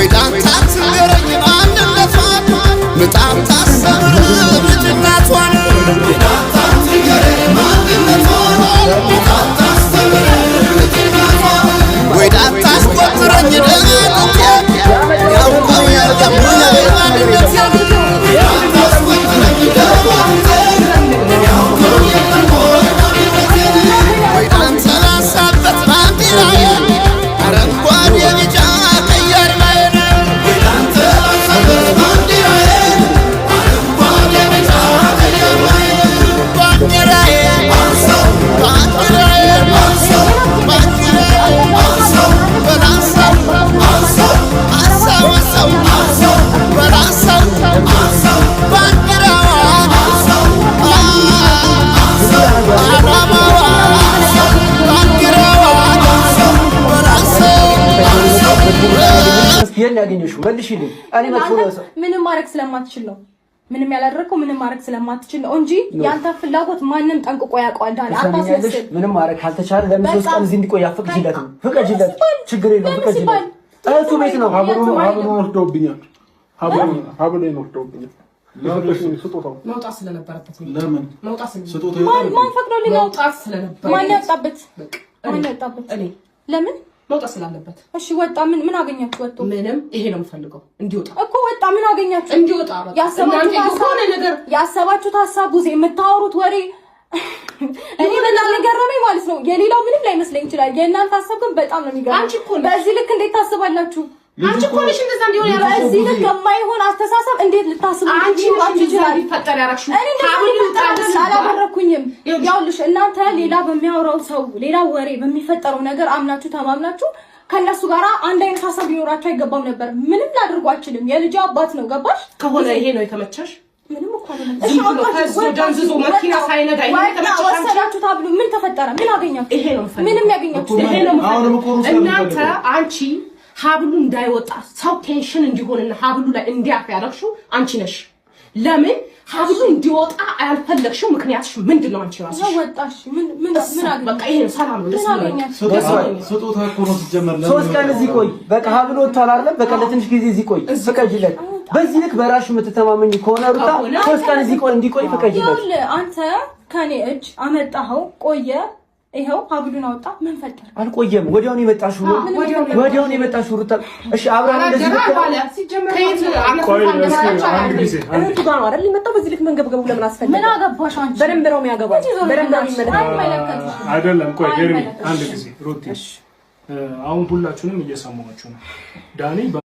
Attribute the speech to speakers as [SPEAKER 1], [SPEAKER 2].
[SPEAKER 1] ወይ ዳንታት ገረኝ ማንነቷን በጣም ታሰምር ልጅነቷን ወይ ዳንታት ገረኝ ማንነቷን በጣም ታሰምር ልጅነቷን ወይ ዳንታት ቆጥረኝ ደንቆ ያውቀው ያልገባው ማንነቷን ወይ ዳንታት ቆጥረኝ ደንቆ ያውቀው ያልገባው ወይ ዳንታ ላሳበት ባንዲራዬ አረንጓዴ ቢጫ ቀይ አርማዬ ወይ ዳንታ ላሳበት ባንዲራዬ አረንጓዴ ቢጫ ቀይ አርማዬ ባንዲራዬ አንሳው ባንዲራዬ አንሳው ባንዲራዬ አንሳው በላሳው አንሳው አንሳው አንሳው አንሳው በላሳው አንሳው ባንዲራዋ አንሳው አንሳው አላማዋ
[SPEAKER 2] የት ያገኘሽው? መልሽልኝ። እኔ መጥፎ ነው
[SPEAKER 3] ምንም ማድረግ ስለማትችል ነው። ምንም ያላደረከው ምንም ማድረግ ስለማትችል ነው እንጂ ያንተ ፍላጎት ማንንም ጠንቅቆ ያውቀዋል። ዳን አታስመስል።
[SPEAKER 2] ምንም ማድረግ ካልተቻለ ለምን 3 ቀን እዚህ እንዲቆይ አፍቅጂለት ነው? ፍቀጂለት፣ ችግር የለውም ፍቀጂለት። እህቱ ቤት ነው።
[SPEAKER 4] ሀብሉ ወርዶብኛል። ሀብሉ ወርዶብኛል። ስጦታው
[SPEAKER 5] መውጣት ስለነበረበት ነው።
[SPEAKER 4] ለምን
[SPEAKER 5] መውጣት
[SPEAKER 4] ስጦታው
[SPEAKER 3] ማን ፈቅዶልኝ?
[SPEAKER 5] መውጣት ስለነበረ
[SPEAKER 3] ማን ያጣበት? ማን ያጣበት?
[SPEAKER 5] እኔ
[SPEAKER 3] ለምን
[SPEAKER 5] መውጣት ስላለበት።
[SPEAKER 3] እሺ ወጣ። ምን አገኛችሁ? ወጥቶ
[SPEAKER 5] ምንም። ይሄ ነው የምፈልገው፣ እንዲወጣ
[SPEAKER 3] እኮ ወጣ። ምን አገኛችሁ?
[SPEAKER 5] እንዲወጣ።
[SPEAKER 3] ያሰባችሁት ሀሳብ ቡዜ የምታወሩት ወሬ እኔ በጣም የገረመኝ ማለት ነው። የሌላው ምንም ላይመስለኝ ይችላል። የእናንተ ሀሳብ ግን በጣም ነው የሚገርመው። በዚህ ልክ እንዴት ታስባላችሁ?
[SPEAKER 5] አንቺ እኮ ነሽ እንደዛ እንዲሆን
[SPEAKER 3] ያደረግሽው። በዚህ ልክ የማይሆን አስተሳሰብ እንዴት ልታስቡ?
[SPEAKER 5] አንቺ ይችላል ይፈጠር ያደረግሽው።
[SPEAKER 3] እኔ አላደረኩኝም። ያውልሽ እናንተ ሌላ በሚያወራው ሰው ሌላ ወሬ በሚፈጠረው ነገር አምናችሁ ተማምናችሁ ከነሱ ጋር አንድ አይነት ሀሳብ ሊኖራችሁ አይገባም ነበር። ምንም ላድርጉ አልችልም። የልጅ አባት ነው። ገባሽ?
[SPEAKER 5] ከሆነ ይሄ ነው የተመቸሽ።
[SPEAKER 3] ምንም እኮ
[SPEAKER 5] ዳንዝዞ መኪና ሳይነዳ ይሄ የተመቸሽ።
[SPEAKER 3] ወሰዳችሁ ታብሉ። ምን ተፈጠረ? ምን አገኛችሁ?
[SPEAKER 5] ይሄ ነው
[SPEAKER 3] ምንም ያገኛችሁ
[SPEAKER 5] ይሄ ነው። እናንተ አንቺ ሀብሉ እንዳይወጣ ሰው ቴንሽን እንዲሆንና ሀብሉ ላይ እንዲያፍ ያደረግሽው አንቺ ነሽ። ለምን ሀብሉ እንዲወጣ አልፈለግሽው? ምክንያትሽ ምንድነው? አንቺ ራስሽ
[SPEAKER 3] ወጣሽ። ምን አገኘ?
[SPEAKER 5] በቃ ይሄ ሰላም ነው።
[SPEAKER 4] ስጦታ እኮ ነው ሲጀመር።
[SPEAKER 2] 3 ቀን እዚህ ቆይ። በቃ ሀብሉ ወጥቷል አይደል? በቃ ለትንሽ ጊዜ እዚህ ቆይ፣ ፍቀጂለት። በዚህ ልክ በራስሽ የምትተማመኝ ከሆነ ሩታ 3 ቀን እዚህ ቆይ፣ እንዲቆይ ፍቀጂለት።
[SPEAKER 3] አንተ ከኔ እጅ አመጣኸው፣ ቆየ። ይሄው ሀብሉን አወጣ። ምን ፈጠረ?
[SPEAKER 2] አልቆየም። ወዲያውኑ የመጣሽው ነው። ወዲያውኑ የመጣሽው ሩታ። እሺ አብራን እንደዚህ
[SPEAKER 5] ባለ ሲጀመር ከየት አንተ ጋር ነው አይደል የመጣው? በዚህ ልክ መንገብገቡ ለምን አስፈለገ?
[SPEAKER 3] ምን አገባሽ አንቺ?
[SPEAKER 5] በደንብ ነው የሚያገባው። በደንብ ነው የሚመለከተው
[SPEAKER 4] አይደለም። ቆይ ጀርሚ አንድ ጊዜ ሩቲ፣ አሁን ሁላችሁንም እየሰማችሁ ነው ዳኒ